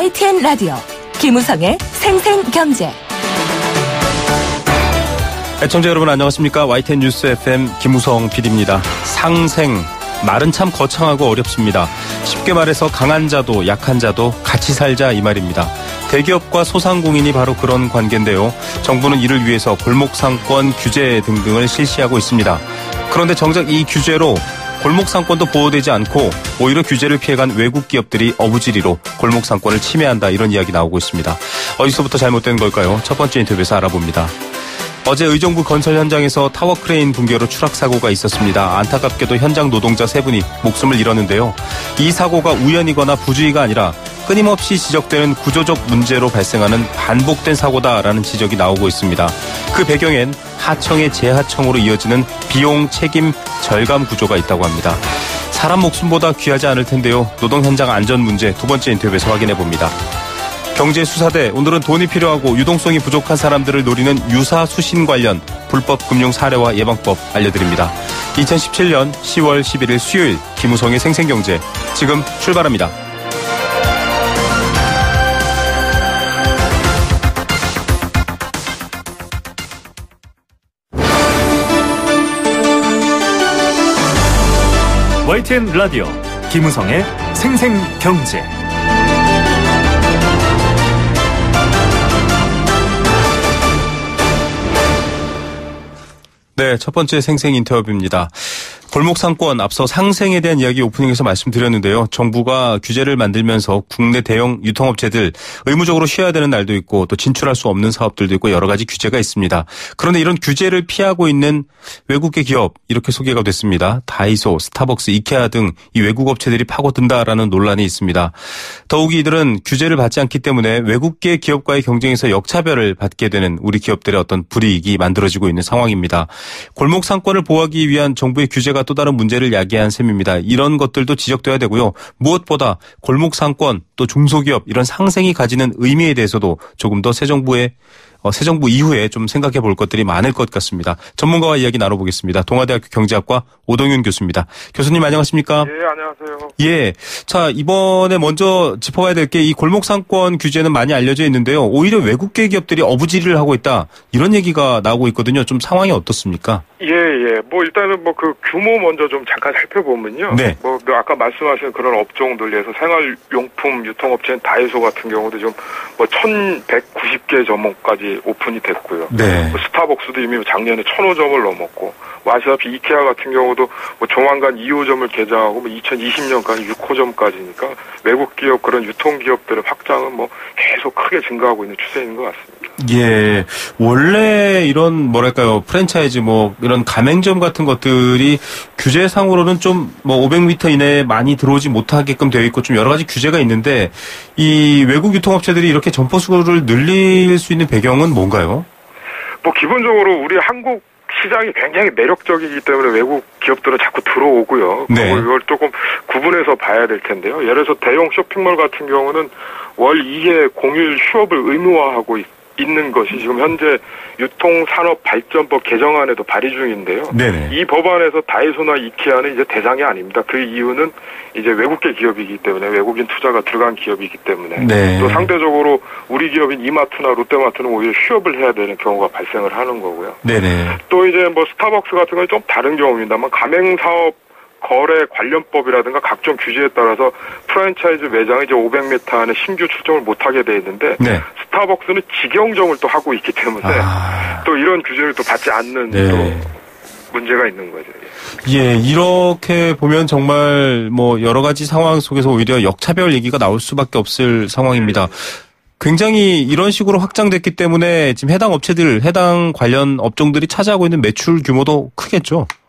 YTN 라디오 김우성의 생생경제. 애청자 여러분 안녕하십니까? YTN 뉴스 FM 김우성 PD입니다. 상생, 말은 참 거창하고 어렵습니다. 쉽게 말해서 강한 자도 약한 자도 같이 살자 이 말입니다. 대기업과 소상공인이 바로 그런 관계인데요. 정부는 이를 위해서 골목상권 규제 등등을 실시하고 있습니다. 그런데 정작 이 규제로 골목상권도 보호되지 않고 오히려 규제를 피해간 외국 기업들이 어부지리로 골목상권을 침해한다, 이런 이야기 나오고 있습니다. 어디서부터 잘못된 걸까요? 첫 번째 인터뷰에서 알아봅니다. 어제 의정부 건설 현장에서 타워 크레인 붕괴로 추락 사고가 있었습니다. 안타깝게도 현장 노동자 3분이 목숨을 잃었는데요. 이 사고가 우연이거나 부주의가 아니라 끊임없이 지적되는 구조적 문제로 발생하는 반복된 사고다라는 지적이 나오고 있습니다. 그 배경엔 하청의 재하청으로 이어지는 비용 책임 절감 구조가 있다고 합니다. 사람 목숨보다 귀하지 않을 텐데요. 노동 현장 안전 문제 두 번째 인터뷰에서 확인해 봅니다. 경제수사대, 오늘은 돈이 필요하고 유동성이 부족한 사람들을 노리는 유사수신 관련 불법 금융 사례와 예방법 알려드립니다. 2017년 10월 11일 수요일 김우성의 생생경제 지금 출발합니다. YTN 라디오 김우성의 생생경제. 네, 첫 번째 생생 인터뷰입니다. 골목상권, 앞서 상생에 대한 이야기 오프닝에서 말씀드렸는데요. 정부가 규제를 만들면서 국내 대형 유통업체들 의무적으로 쉬어야 되는 날도 있고 또 진출할 수 없는 사업들도 있고 여러 가지 규제가 있습니다. 그런데 이런 규제를 피하고 있는 외국계 기업, 이렇게 소개가 됐습니다. 다이소, 스타벅스, 이케아 등 이 외국 업체들이 파고든다라는 논란이 있습니다. 더욱이 이들은 규제를 받지 않기 때문에 외국계 기업과의 경쟁에서 역차별을 받게 되는 우리 기업들의 어떤 불이익이 만들어지고 있는 상황입니다. 골목상권을 보호하기 위한 정부의 규제가 또 다른 문제를 야기한 셈입니다. 이런 것들도 지적돼야 되고요. 무엇보다 골목상권, 또 중소기업, 이런 상생이 가지는 의미에 대해서도 조금 더 새 정부 이후에 좀 생각해 볼 것들이 많을 것 같습니다. 전문가와 이야기 나눠보겠습니다. 동아대학교 경제학과 오동윤 교수입니다. 교수님 안녕하십니까? 예, 안녕하세요. 예. 자, 이번에 먼저 짚어봐야 될 게 이 골목상권 규제는 많이 알려져 있는데요. 오히려 외국계 기업들이 어부지리를 하고 있다, 이런 얘기가 나오고 있거든요. 좀 상황이 어떻습니까? 예. 일단은 그 규모 먼저 좀 잠깐 살펴보면요. 네. 아까 말씀하신 그런 업종들 에서 생활용품 유통업체인 다이소 같은 경우도 좀 1,190개 점까지 오픈이 됐고요. 네. 스타벅스도 이미 작년에 1,005점을 넘었고, 아시다시피 이케아 같은 경우도 조만간 2호점을 개장하고 2020년까지 6호점까지니까 외국 기업, 그런 유통 기업들의 확장은 계속 크게 증가하고 있는 추세인 것 같습니다. 예. 원래 이런 프랜차이즈 이런 가맹점 같은 것들이 규제상으로는 좀 500m 이내에 많이 들어오지 못하게끔 되어 있고 좀 여러 가지 규제가 있는데, 이 외국 유통업체들이 이렇게 점포 수를 늘릴 수 있는 배경은 뭔가요? 기본적으로 우리 한국 시장이 굉장히 매력적이기 때문에 외국 기업들은 자꾸 들어오고요. 네. 이걸 조금 구분해서 봐야 될 텐데요. 예를 들어서 대형 쇼핑몰 같은 경우는 월 2회 공휴일 휴업을 의무화하고 있는 것이 지금 현재 유통산업발전법 개정안에도 발의 중인데요. 네네. 이 법안에서 다이소나 이케아는 이제 대상이 아닙니다. 그 이유는 이제 외국계 기업이기 때문에, 외국인 투자가 들어간 기업이기 때문에. 네. 또 상대적으로 우리 기업인 이마트나 롯데마트는 오히려 휴업을 해야 되는 경우가 발생을 하는 거고요. 네네. 또 이제 스타벅스 같은 건 좀 다른 경우입니다만, 가맹사업 거래 관련법이라든가 각종 규제에 따라서 프랜차이즈 매장이 이제 500m 안에 신규 출점을 못하게 돼 있는데, 네. 스타벅스는 직영점을 또 하고 있기 때문에 또 이런 규제를 또 받지 않는 네. 또 문제가 있는 거죠. 예, 이렇게 보면 정말 여러 가지 상황 속에서 오히려 역차별 얘기가 나올 수밖에 없을 상황입니다. 굉장히 이런 식으로 확장됐기 때문에 지금 해당 업체들, 해당 관련 업종들이 차지하고 있는 매출 규모도 크겠죠? 예.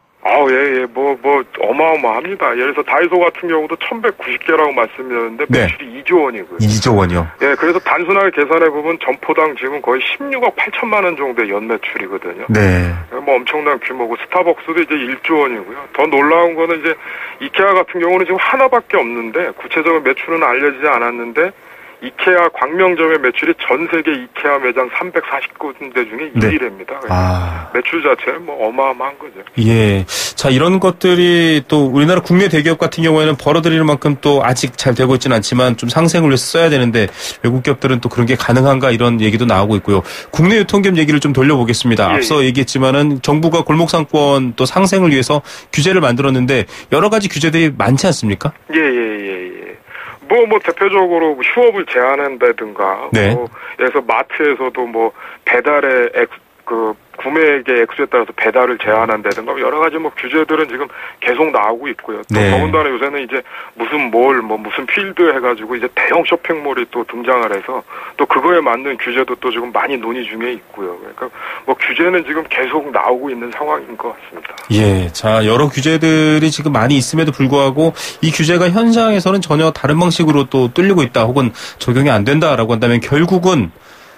어마어마합니다. 예를 들어서 다이소 같은 경우도 1,190개라고 말씀드렸는데 매출이 네. 2조 원이고요. 2조 원이요? 예, 그래서 단순하게 계산해보면 점포당 지금 거의 16억 8천만 원 정도의 연매출이거든요. 네. 엄청난 규모고, 스타벅스도 이제 1조 원이고요. 더 놀라운 거는 이제 이케아 같은 경우는 지금 하나밖에 없는데, 구체적인 매출은 알려지지 않았는데 이케아 광명점의 매출이 전 세계 이케아 매장 349군데 중에 1위랍니다. 매출 자체는 뭐 어마어마한 거죠. 예. 자, 이런 것들이 또 우리나라 국내 대기업 같은 경우에는 벌어들이는 만큼 또 아직 잘 되고 있지는 않지만 좀 상생을 위해서 써야 되는데 외국 기업들은 또 그런 게 가능한가 이런 얘기도 나오고 있고요. 국내 유통기업 얘기를 좀 돌려보겠습니다. 앞서 얘기했지만은 정부가 골목상권 또 상생을 위해서 규제를 만들었는데 여러 가지 규제들이 많지 않습니까? 뭐 대표적으로 휴업을 제한한다든가, 그래서 마트에서도 뭐 배달의 구매액의 액수에 따라서 배달을 제한한다든가 여러 가지 뭐 규제들은 지금 계속 나오고 있고요. 또 더군다나 요새는 이제 무슨 몰, 무슨 필드 해가지고 이제 대형 쇼핑몰이 또 등장을 해서 또 그거에 맞는 규제도 또 지금 많이 논의 중에 있고요. 그러니까 뭐 규제는 지금 계속 나오고 있는 상황인 것 같습니다. 예, 자 여러 규제들이 지금 많이 있음에도 불구하고 이 규제가 현장에서는 전혀 다른 방식으로 또 뚫리고 있다, 혹은 적용이 안 된다라고 한다면 결국은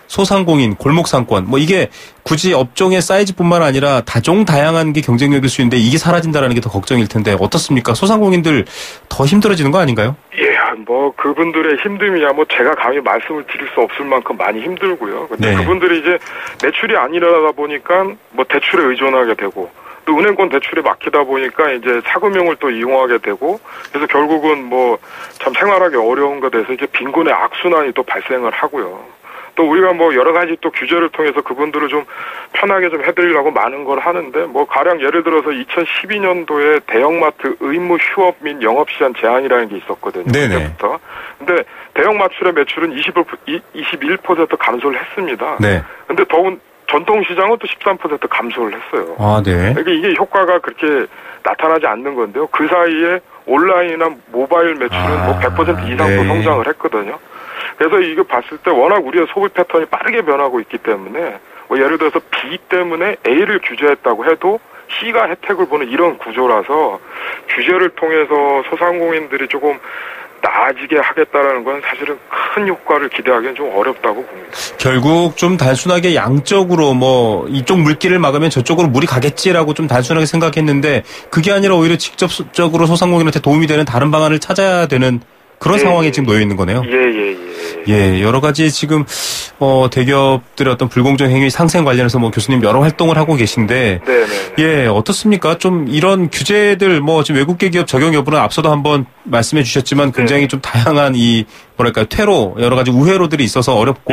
소상공인, 골목상권, 뭐 이게 굳이 업종의 사이즈뿐만 아니라 다종다양한 게 경쟁력일 수 있는데 이게 사라진다라는 게 더 걱정일 텐데 어떻습니까? 소상공인들 더 힘들어지는 거 아닌가요? 예, 뭐 그분들의 힘듦이야 뭐 제가 감히 말씀을 드릴 수 없을 만큼 많이 힘들고요. 근데 그분들이 이제 매출이 안 일어나다 보니까 뭐 대출에 의존하게 되고 또 은행권 대출에 막히다 보니까 이제 차금융을 또 이용하게 되고 그래서 결국은 뭐 참 생활하기 어려운 것에 대해서 이제 빈곤의 악순환이 또 발생을 하고요. 또 우리가 뭐 여러 가지 또 규제를 통해서 그분들을 좀 편하게 좀 해드리려고 많은 걸 하는데 뭐 가령 예를 들어서 2012년도에 대형마트 의무 휴업 및 영업시간 제한이라는 게 있었거든요. 그때부터. 근데 대형마트의 매출은 21% 감소를 했습니다. 근데 더군 전통시장은 또 13% 감소를 했어요. 그러니까 이게 효과가 그렇게 나타나지 않는 건데요. 그 사이에 온라인이나 모바일 매출은 뭐 100% 이상도 성장을 했거든요. 그래서 이거 봤을 때 워낙 우리의 소비 패턴이 빠르게 변하고 있기 때문에 뭐 예를 들어서 B 때문에 A를 규제했다고 해도 C가 혜택을 보는 이런 구조라서 규제를 통해서 소상공인들이 조금 나아지게 하겠다라는 건 사실은 큰 효과를 기대하기는 좀 어렵다고 봅니다. 결국 좀 단순하게 양적으로 뭐 이쪽 물길을 막으면 저쪽으로 물이 가겠지라고 좀 단순하게 생각했는데 그게 아니라 오히려 직접적으로 소상공인한테 도움이 되는 다른 방안을 찾아야 되는 그런 상황에 지금 놓여 있는 거네요. 예, 여러 가지 지금 대기업들의 어떤 불공정 행위 상생 관련해서 뭐 교수님 여러 활동을 하고 계신데, 예, 어떻습니까? 좀 이런 규제들 뭐 지금 외국계 기업 적용 여부는 앞서도 한번 말씀해 주셨지만 굉장히 좀 다양한 이 뭐랄까요, 퇴로 여러 가지 우회로들이 있어서 어렵고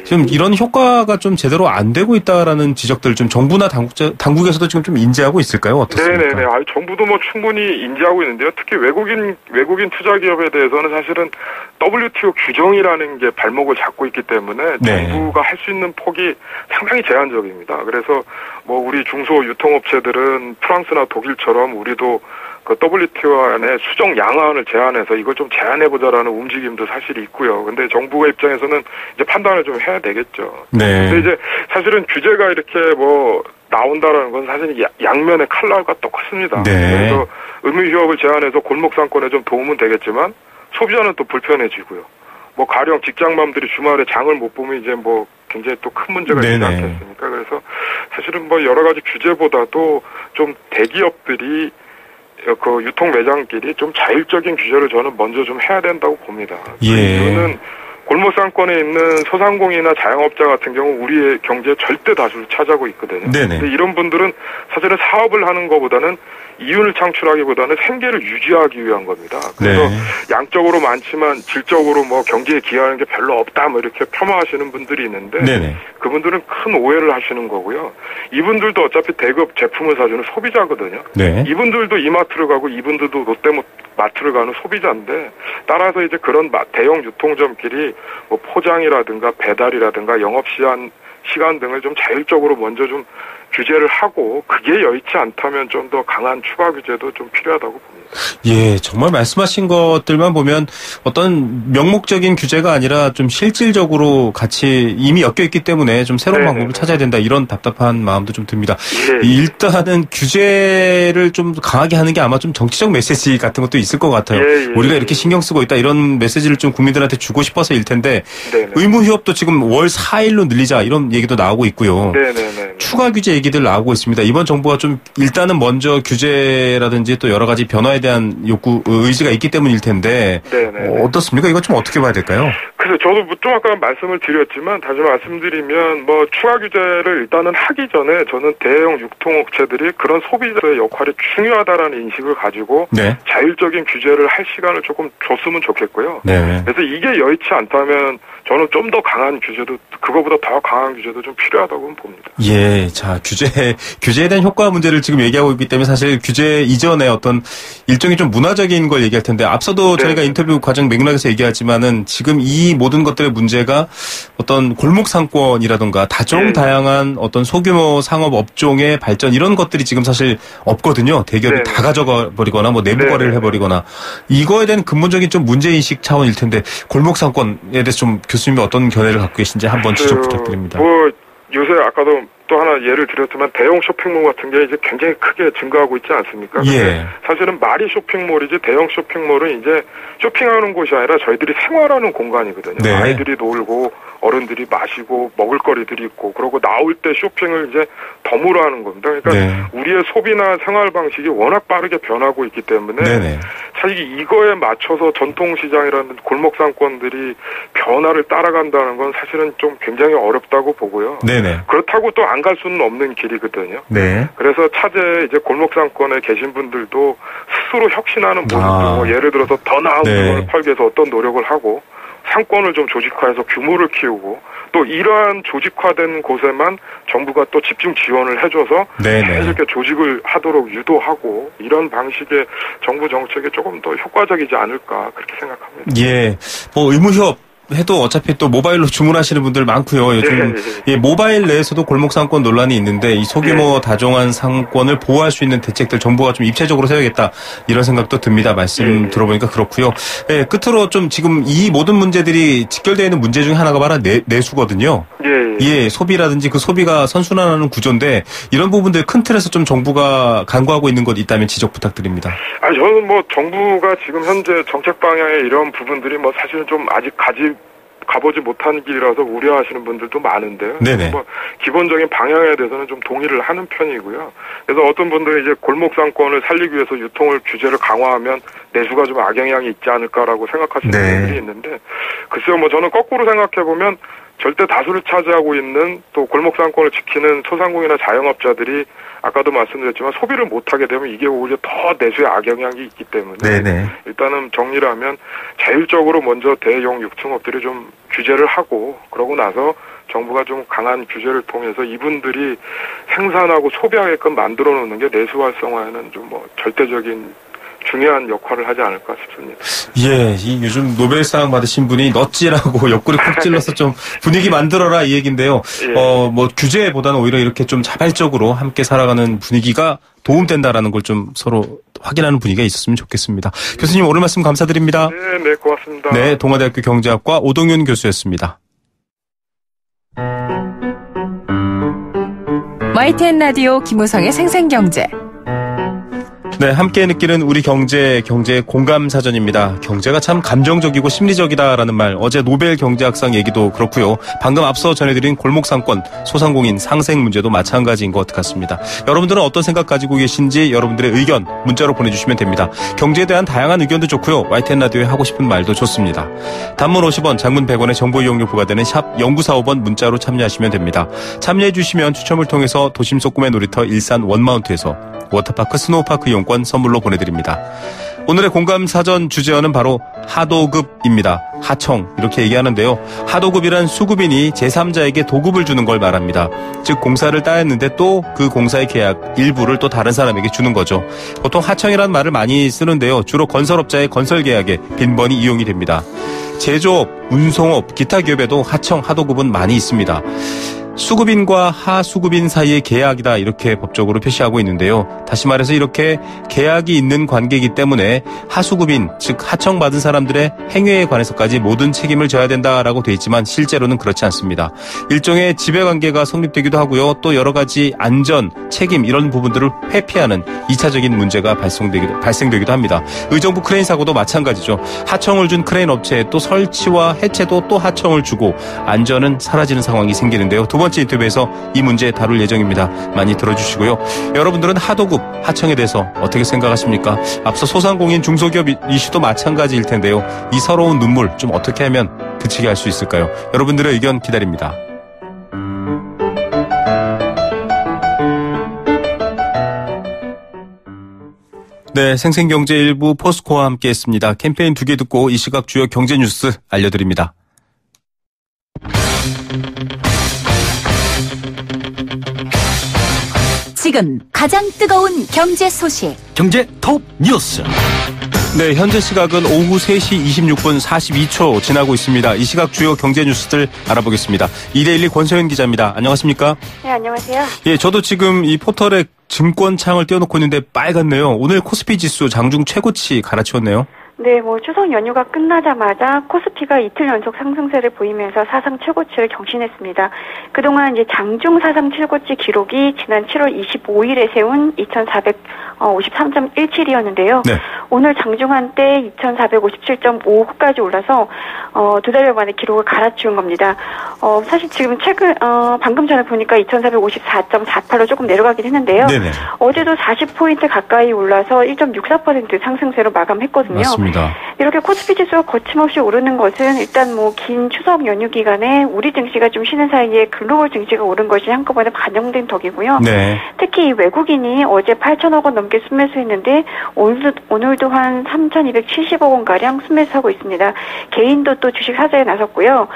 지금 이런 효과가 좀 제대로 안 되고 있다라는 지적들 좀 정부나 당국에서도 지금 좀 인지하고 있을까요? 어떻습니까? 정부도 뭐 충분히 인지하고 있는데요. 특히 외국인 투자 기업에 대해서는 사실은 WTO 규정이라는 게 발목을 잡고 있기 때문에 정부가 할 수 있는 폭이 상당히 제한적입니다. 그래서 뭐 우리 중소 유통업체들은 프랑스나 독일처럼 우리도 그 WTO 안에 수정 양화안을 제안해서 이걸 좀 제한해보자라는 움직임도 사실 있고요. 근데 정부의 입장에서는 이제 판단을 좀 해야 되겠죠. 근데 이제 사실은 규제가 이렇게 뭐 나온다라는 건 사실 양면의 칼날과 똑같습니다. 그래서 의무 휴업을 제한해서 골목상권에 좀 도움은 되겠지만 소비자는 또 불편해지고요. 뭐 가령 직장맘들이 주말에 장을 못 보면 이제 뭐 굉장히 또 큰 문제가 있지 않겠습니까? 그래서 사실은 뭐 여러 가지 규제보다도 좀 대기업들이 그 유통 매장끼리 좀 자율적인 규제를 저는 먼저 좀 해야 된다고 봅니다. 이유는 골목상권에 있는 소상공인이나 자영업자 같은 경우 우리의 경제의 절대 다수를 차지하고 있거든요. 근데 이런 분들은 사실은 사업을 하는 것보다는 이윤을 창출하기보다는 생계를 유지하기 위한 겁니다. 그래서 양적으로 많지만 질적으로 뭐 경제에 기여하는 게 별로 없다 뭐 이렇게 폄하하시는 분들이 있는데 그분들은 큰 오해를 하시는 거고요. 이분들도 어차피 대기업 제품을 사주는 소비자거든요. 이분들도 이마트를 가고 이분들도 롯데마트를 가는 소비자인데 따라서 이제 그런 대형 유통점끼리 뭐 포장이라든가 배달이라든가 영업시간 등을 좀 자율적으로 먼저 좀 규제를 하고 그게 여의치 않다면 좀 더 강한 추가 규제도 좀 필요하다고 봅니다. 예, 정말 말씀하신 것들만 보면 어떤 명목적인 규제가 아니라 좀 실질적으로 같이 이미 엮여 있기 때문에 좀 새로운 방법을 찾아야 된다 이런 답답한 마음도 좀 듭니다. 일단은 규제를 좀 강하게 하는 게 아마 좀 정치적 메시지 같은 것도 있을 것 같아요. 우리가 이렇게 신경 쓰고 있다 이런 메시지를 좀 국민들한테 주고 싶어서일 텐데 의무 휴업도 지금 월 4일로 늘리자 이런 얘기도 나오고 있고요. 추가 규제 얘기들 나오고 있습니다. 이번 정부가 좀 일단은 먼저 규제라든지 또 여러 가지 변화에 대한 의지가 있기 때문일 텐데 어떻습니까? 이거 좀 어떻게 봐야 될까요? 그래서 저도 좀 아까 말씀을 드렸지만 다시 말씀드리면 뭐 추가 규제를 일단은 하기 전에 저는 대형 유통업체들이 그런 소비자의 역할이 중요하다라는 인식을 가지고 자율적인 규제를 할 시간을 조금 줬으면 좋겠고요. 그래서 이게 여의치 않다면 저는 좀 더 강한 규제도, 그거보다 더 강한 규제도 좀 필요하다고 봅니다. 예, 자, 규제에 대한 효과 문제를 지금 얘기하고 있기 때문에 사실 규제 이전에 어떤 일종의 좀 문화적인 걸 얘기할 텐데 앞서도 저희가 인터뷰 과정 맥락에서 얘기하지만은 지금 이 모든 것들의 문제가 어떤 골목 상권이라든가 다양한 어떤 소규모 상업 업종의 발전 이런 것들이 지금 사실 없거든요. 대기업이 다 가져가 버리거나 뭐 내부 거래를 해버리거나 이거에 대한 근본적인 좀 문제인식 차원일 텐데 골목 상권에 대해서 좀 교수님이 어떤 견해를 갖고 계신지 한번 지적 부탁드립니다. 뭐 요새 아까도 또 하나 예를 드렸지만 대형 쇼핑몰 같은 게 이제 굉장히 크게 증가하고 있지 않습니까? 사실은 말이 쇼핑몰이지 대형 쇼핑몰은 이제 쇼핑하는 곳이 아니라 저희들이 생활하는 공간이거든요. 아이들이 놀고 어른들이 마시고 먹을거리들이 있고 그러고 나올 때 쇼핑을 이제 덤으로 하는 겁니다. 그러니까 우리의 소비나 생활 방식이 워낙 빠르게 변하고 있기 때문에 사실 이거에 맞춰서 전통시장이라는 골목 상권들이 변화를 따라간다는 건 사실은 좀 굉장히 어렵다고 보고요. 그렇다고 또 안 갈 수는 없는 길이거든요. 그래서 차제 이제 골목 상권에 계신 분들도 스스로 혁신하는 모습도 뭐 예를 들어서 더 나은 물건을 팔기 위해서 어떤 노력을 하고 상권을 좀 조직화해서 규모를 키우고 또 이러한 조직화된 곳에만 정부가 또 집중 지원을 해줘서 이렇게 조직을 하도록 유도하고 이런 방식의 정부 정책이 조금 더 효과적이지 않을까 그렇게 생각합니다. 예, 뭐 의무휴업 해도 어차피 또 모바일로 주문하시는 분들 많고요. 요즘 모바일 내에서도 골목 상권 논란이 있는데 이 소규모 다종한 상권을 보호할 수 있는 대책들 정부가 좀 입체적으로 세워야겠다 이런 생각도 듭니다. 말씀 들어보니까 그렇고요. 끝으로 좀 지금 이 모든 문제들이 직결되어 있는 문제 중에 하나가 바로 내수거든요. 소비라든지 그 소비가 선순환하는 구조인데 이런 부분들 큰 틀에서 좀 정부가 간과하고 있는 것 있다면 지적 부탁드립니다. 저는 뭐 정부가 지금 현재 정책 방향의 이런 부분들이 뭐 사실은 좀 아직 가보지 못한 길이라서 우려하시는 분들도 많은데요. 뭐 기본적인 방향에 대해서는 좀 동의를 하는 편이고요. 그래서 어떤 분들은 이제 골목 상권을 살리기 위해서 유통을 규제를 강화하면 내수가 좀 악영향이 있지 않을까라고 생각하시는 분들이 있는데 글쎄요, 뭐 저는 거꾸로 생각해 보면 절대 다수를 차지하고 있는 또 골목 상권을 지키는 소상공인이나 자영업자들이 아까도 말씀드렸지만 소비를 못하게 되면 이게 오히려 더 내수에 악영향이 있기 때문에 일단은 정리를 하면 자율적으로 먼저 대형 유통업들이 좀 규제를 하고 그러고 나서 정부가 좀 강한 규제를 통해서 이분들이 생산하고 소비하게끔 만들어 놓는 게 내수 활성화에는 좀 뭐 절대적인 중요한 역할을 하지 않을까 싶습니다. 이 요즘 노벨상 받으신 분이 넛지라고 옆구리 콕 찔러서 좀 분위기 만들어라 이 얘기인데요. 뭐 규제보다는 오히려 이렇게 좀 자발적으로 함께 살아가는 분위기가 도움된다라는 걸 좀 서로 확인하는 분위기가 있었으면 좋겠습니다. 교수님 오늘 말씀 감사드립니다. 네, 고맙습니다. 동아대학교 경제학과 오동윤 교수였습니다. YTN 라디오 김우성의 생생경제. 함께 느끼는 우리 경제의 공감사전입니다. 경제가 참 감정적이고 심리적이다라는 말, 어제 노벨 경제학상 얘기도 그렇고요. 방금 앞서 전해드린 골목상권, 소상공인, 상생 문제도 마찬가지인 것 같습니다. 여러분들은 어떤 생각 가지고 계신지 여러분들의 의견 문자로 보내주시면 됩니다. 경제에 대한 다양한 의견도 좋고요. YTN 라디오에 하고 싶은 말도 좋습니다. 단문 50원, 장문 100원의 정보 이용료 부과되는 샵 0945번 문자로 참여하시면 됩니다. 참여해 주시면 추첨을 통해서 도심 속 꿈의 놀이터 일산 원마운트에서 워터파크 스노우파크 이용권 선물로 보내드립니다. 오늘의 공감사전 주제어는 바로 하도급입니다. 하청 이렇게 얘기하는데요. 하도급이란 수급인이 제3자에게 도급을 주는 걸 말합니다. 즉 공사를 따냈는데 또 그 공사의 계약 일부를 또 다른 사람에게 주는 거죠. 보통 하청이라는 말을 많이 쓰는데요. 주로 건설업자의 건설 계약에 빈번히 이용이 됩니다. 제조업, 운송업, 기타 기업에도 하청, 하도급은 많이 있습니다. 수급인과 하수급인 사이의 계약이다 이렇게 법적으로 표시하고 있는데요. 다시 말해서 이렇게 계약이 있는 관계이기 때문에 하수급인 즉 하청받은 사람들의 행위에 관해서까지 모든 책임을 져야 된다라고 돼 있지만 실제로는 그렇지 않습니다. 일종의 지배관계가 성립되기도 하고요. 또 여러 가지 안전, 책임 이런 부분들을 회피하는 2차적인 문제가 발생되기도 합니다. 의정부 크레인 사고도 마찬가지죠. 하청을 준 크레인 업체에 또 설치와 해체도 또 하청을 주고 안전은 사라지는 상황이 생기는데요. 두 번째 인터뷰에서 이 문제 다룰 예정입니다. 많이 들어주시고요. 여러분들은 하도급, 하청에 대해서 어떻게 생각하십니까? 앞서 소상공인 중소기업 이슈도 마찬가지일 텐데요. 이 서러운 눈물 좀 어떻게 하면 그치게 할 수 있을까요? 여러분들의 의견 기다립니다. 네, 생생경제 일부 포스코와 함께했습니다. 캠페인 2개 듣고 이 시각 주요 경제 뉴스 알려드립니다. 지금 가장 뜨거운 경제 소식. 경제 톱 뉴스. 네, 현재 시각은 오후 3시 26분 42초 지나고 있습니다. 이 시각 주요 경제 뉴스들 알아보겠습니다. 이데일리 권서연 기자입니다. 안녕하십니까? 네, 안녕하세요. 예, 저도 지금 이 포털에 증권창을 띄워놓고 있는데 빨갛네요. 오늘 코스피 지수 장중 최고치 갈아치웠네요. 네, 추석 연휴가 끝나자마자 코스피가 이틀 연속 상승세를 보이면서 사상 최고치를 경신했습니다. 그동안 이제 장중 사상 최고치 기록이 지난 7월 25일에 세운 2,453.17이었는데요. 네. 오늘 장중 한때 2,457.59까지 올라서 두 달여 만에 기록을 갈아치운 겁니다. 사실 지금 방금 전에 보니까 2,454.48로 조금 내려가긴 했는데요. 네네. 어제도 40포인트 가까이 올라서 1.64% 상승세로 마감했거든요. 맞습니다. 이렇게 코스피 지수가 거침없이 오르는 것은 일단 긴 추석 연휴 기간에 우리 증시가 좀 쉬는 사이에 글로벌 증시가 오른 것이 한꺼번에 반영된 덕이고요. 네. 특히 이 외국인이 어제 8천억 원 넘게 순매수했는데 오늘도 한 3,270억 원가량 순매수하고 있습니다. 개인도 또 주식 사재에 나섰고요.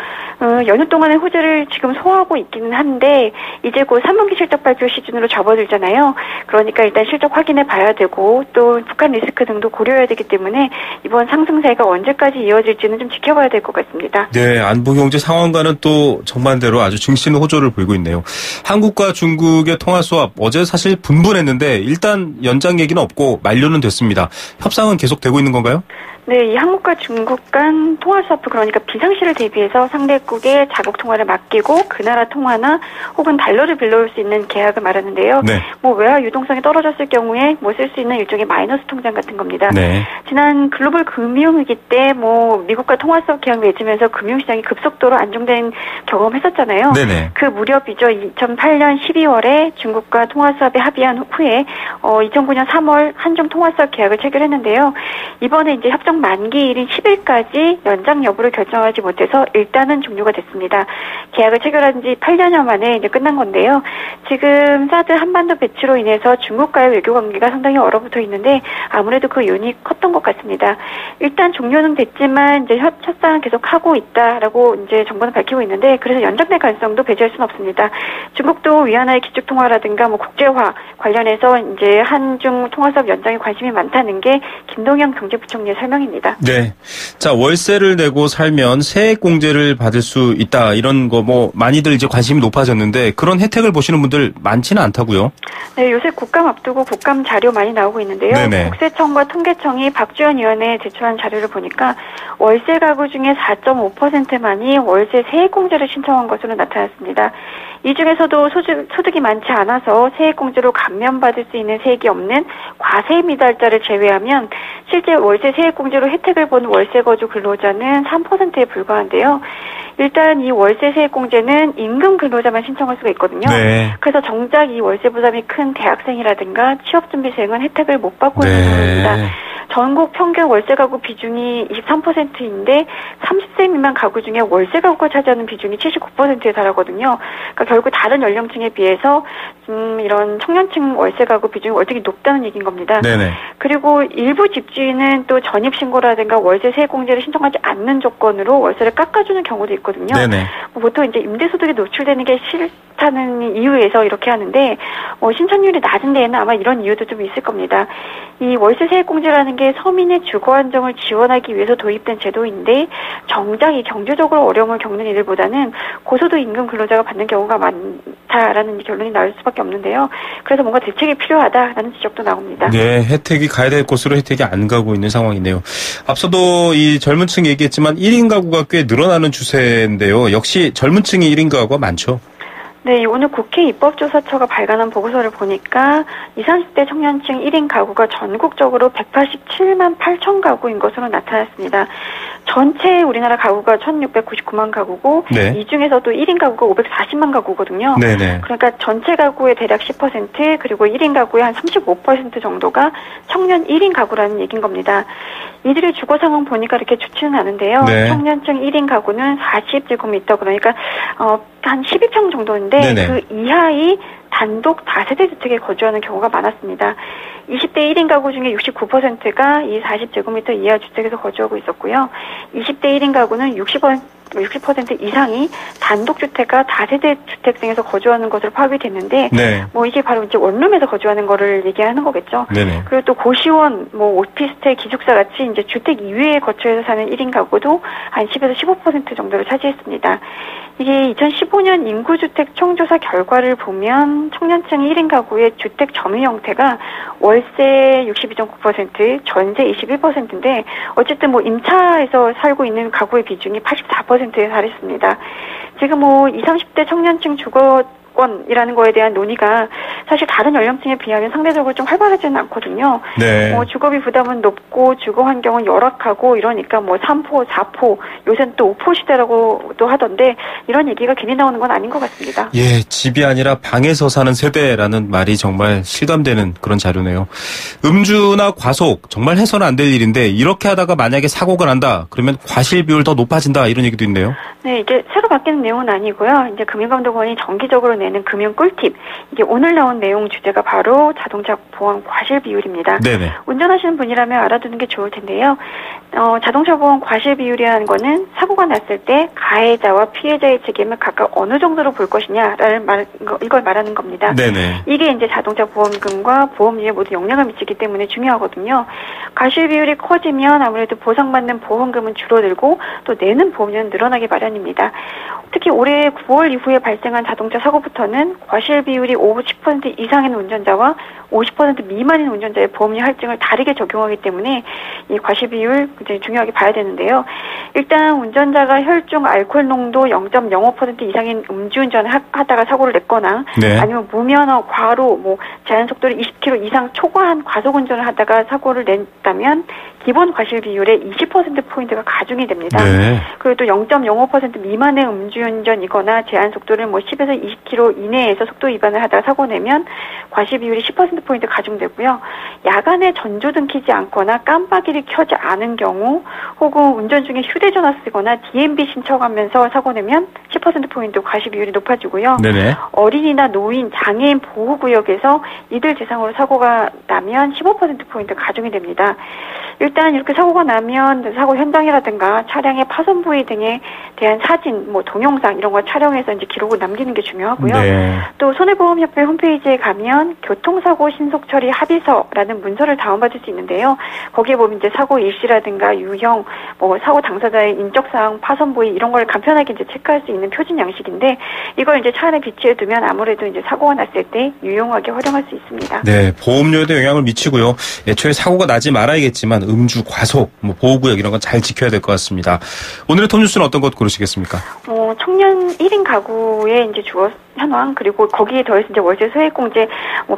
연휴 동안의 호재를 지금 소화하고 있기는 한데 이제 곧 3분기 실적 발표 시즌으로 접어들잖아요. 그러니까 일단 실적 확인해 봐야 되고 또 북한 리스크 등도 고려해야 되기 때문에 이번 상승세가 언제까지 이어질지는 좀 지켜봐야 될 것 같습니다. 네, 안보 경제 상황과는 또 정반대로 아주 증시는 호조를 보이고 있네요. 한국과 중국의 통화 수합 어제 사실 분분했는데 일단 연장 얘기는 없고 만료는 됐습니다. 협상은 계속되고 있는 건가요? 네, 이 한국과 중국 간 통화 스와프, 그러니까 비상시를 대비해서 상대국의 자국 통화를 맡기고 그 나라 통화나 혹은 달러를 빌려올 수 있는 계약을 말하는데요. 네. 외화 유동성이 떨어졌을 경우에 쓸 수 있는 일종의 마이너스 통장 같은 겁니다. 네. 지난 글로벌 금융위기 때 미국과 통화 스와프 계약 맺으면서 금융시장이 급속도로 안정된 경험했었잖아요. 네네. 그 무렵이죠. 2008년 12월에 중국과 통화 스와프에 합의한 후에 2009년 3월 한중 통화 스와프 계약을 체결했는데요. 이번에 이제 협정 만기일인 10일까지 연장 여부를 결정하지 못해서 일단은 종료가 됐습니다. 계약을 체결한 지 8년여 만에 이제 끝난 건데요. 지금 사드 한반도 배치로 인해서 중국과의 외교 관계가 상당히 얼어붙어 있는데 아무래도 그 요인이 컸던 것 같습니다. 일단 종료는 됐지만 이제 협상은 계속 하고 있다라고 이제 정부는 밝히고 있는데 그래서 연장될 가능성도 배제할 수는 없습니다. 중국도 위안화의 기축 통화라든가 국제화 관련해서 이제 한중 통화사업 연장에 관심이 많다는 게 김동연 경제부총리의 설명입니다. 네. 자, 월세를 내고 살면 세액 공제를 받을 수 있다. 이런 거 많이들 이제 관심이 높아졌는데 그런 혜택을 보시는 분들 많지는 않다고요? 네, 요새 국감 앞두고 국감 자료 많이 나오고 있는데요. 네네. 국세청과 통계청이 박주현 의원에 제출한 자료를 보니까 월세 가구 중에 4.5%만이 월세 세액 공제를 신청한 것으로 나타났습니다. 이 중에서도 소득이 많지 않아서 세액공제로 감면받을 수 있는 세액이 없는 과세 미달자를 제외하면 실제 월세 세액공제로 혜택을 본 월세 거주 근로자는 3%에 불과한데요. 일단 이 월세 세액공제는 임금 근로자만 신청할 수가 있거든요. 네. 그래서 정작 이 월세 부담이 큰 대학생이라든가 취업준비생은 혜택을 못 받고 있는 상황입니다. 전국 평균 월세 가구 비중이 23%인데 30세 미만 가구 중에 월세 가구가 차지하는 비중이 79%에 달하거든요. 그러니까 결국 다른 연령층에 비해서 이런 청년층 월세 가구 비중이 월등히 높다는 얘기인 겁니다. 네네. 그리고 일부 집주인은 또 전입신고라든가 월세 세액공제를 신청하지 않는 조건으로 월세를 깎아주는 경우도 있거든요. 네네. 보통 이제 임대소득에 노출되는 게 싫다는 이유에서 이렇게 하는데 신청률이 낮은 데에는 아마 이런 이유도 좀 있을 겁니다. 이 월세 세액공제라는 게 서민의 주거 안정을 지원하기 위해서 도입된 제도인데 정작 이 경제적으로 어려움을 겪는 이들보다는 고소득 임금 근로자가 받는 경우가 많다라는 결론이 나올 수밖에 없는데요. 그래서 뭔가 대책이 필요하다라는 지적도 나옵니다. 네, 혜택이 가야 될 곳으로 혜택이 안 가고 있는 상황이네요. 앞서도 이 젊은 층 얘기했지만 1인 가구가 꽤 늘어나는 추세인데요. 역시 젊은 층이 1인 가구가 많죠. 네, 오늘 국회 입법조사처가 발간한 보고서를 보니까 20, 30대 청년층 1인 가구가 전국적으로 187만 8천 가구인 것으로 나타났습니다. 전체 우리나라 가구가 1,699만 가구고 네. 이 중에서도 1인 가구가 540만 가구거든요. 네네. 그러니까 전체 가구의 대략 10% 그리고 1인 가구의 한 35% 정도가 청년 1인 가구라는 얘기인 겁니다. 이들의 주거 상황 보니까 이렇게 좋지는 않은데요. 네. 청년층 1인 가구는 40제곱미터 그러니까 한 12평 정도인데 네네. 그 이하의 단독 다세대 주택에 거주하는 경우가 많았습니다. 20대 1인 가구 중에 69%가 이 40제곱미터 이하 주택에서 거주하고 있었고요. 20대 1인 가구는 60% 이상이 단독주택과 다세대 주택 등에서 거주하는 것으로 파악이 됐는데, 네. 이게 바로 이제 원룸에서 거주하는 거를 얘기하는 거겠죠. 네네. 그리고 또 고시원, 오피스텔, 기숙사 같이 이제 주택 이외에 거처에서 사는 1인 가구도 한 10에서 15% 정도를 차지했습니다. 이게 2015년 인구주택 총조사 결과를 보면 청년층 1인 가구의 주택 점유 형태가 월세 62.9%, 전세 21%인데 어쨌든 임차에서 살고 있는 가구의 비중이 84%에 달했습니다. 지금 20, 30대 청년층 주거권이라는 거에 대한 논의가 사실 다른 연령층에 비하면 상대적으로 좀 활발하지는 않거든요. 네. 주거비 부담은 높고 주거 환경은 열악하고 이러니까 3포, 4포, 요새는 또 5포 시대라고도 하던데 이런 얘기가 괜히 나오는 건 아닌 것 같습니다. 예, 집이 아니라 방에서 사는 세대라는 말이 정말 실감되는 그런 자료네요. 음주나 과속 정말 해서는 안 될 일인데 이렇게 하다가 만약에 사고가 난다 그러면 과실 비율 더 높아진다 이런 얘기도 있네요. 네, 이게 새로 바뀌는 내용은 아니고요. 이제 금융감독원이 정기적으로 내는 금융 꿀팁. 이게 오늘 나온 내용 주제가 바로 자동차 보험 과실 비율입니다. 네네. 운전하시는 분이라면 알아두는 게 좋을 텐데요. 자동차 보험 과실 비율이라는 거는 사고가 났을 때 가해자와 피해자의 책임을 각각 어느 정도로 볼 것이냐라는 이걸 말하는 겁니다. 네네. 이게 이제 자동차 보험금과 보험료에 모두 영향을 미치기 때문에 중요하거든요. 과실 비율이 커지면 아무래도 보상받는 보험금은 줄어들고 또 내는 보험료는 늘어나기 마련입니다. 특히 올해 9월 이후에 발생한 자동차 사고부터는 과실 비율이 50% 이상인 운전자와 50% 미만인 운전자의 보험료 할증을 다르게 적용하기 때문에 이 과실 비율 굉장히 중요하게 봐야 되는데요. 일단 운전자가 혈중 알코올 농도 0.05% 이상인 음주운전을 하다가 사고를 냈거나 네. 아니면 무면허, 과로, 제한 속도를 20km 이상 초과한 과속 운전을 하다가 사고를 냈다면 기본 과실 비율의 20%포인트가 가중이 됩니다. 네. 그리고 또 0.05% 미만의 음주운전이거나 제한 속도를 10에서 20km 이내에서 속도 위반을 하다가 사고 내면 과실 비율이 10%포인트 가중되고요. 야간에 전조등 켜지 않거나 깜빡이를 켜지 않은 경우 혹은 운전 중에 휴대전화 쓰거나 DMB 신청하면서 사고 내면 10%포인트 과실 비율이 높아지고요. 네네. 어린이나 노인, 장애인 보호구역에서 이들 대상으로 사고가 나면 15%포인트 가중이 됩니다. 일단 이렇게 사고가 나면 사고 현장이라든가 차량의 파손 부위 등에 대한 사진, 동영상 이런 걸 촬영해서 이제 기록을 남기는 게 중요하고요. 네. 또 손해보험협회 홈페이지에 가면 교통사고 신속 처리 합의서라는 문서를 다운받을 수 있는데요. 거기에 보면 이제 사고 일시라든가 유형, 사고 당사자의 인적사항, 파손 부위 이런 걸 간편하게 이제 체크할 수 있는 표준 양식인데 이걸 이제 차 안에 비치해 두면 아무래도 이제 사고가 났을 때 유용하게 활용할 수 있습니다. 네, 보험료에도 영향을 미치고요. 애초에 사고가 나지 말아야겠지만 음주, 과속, 보호구역 이런 건 잘 지켜야 될 것 같습니다. 오늘의 톱뉴스는 어떤 것 고르시겠습니까? 청년 1인 가구의 이제 주거 현황 그리고 거기에 더해서 이제 월세 소액공제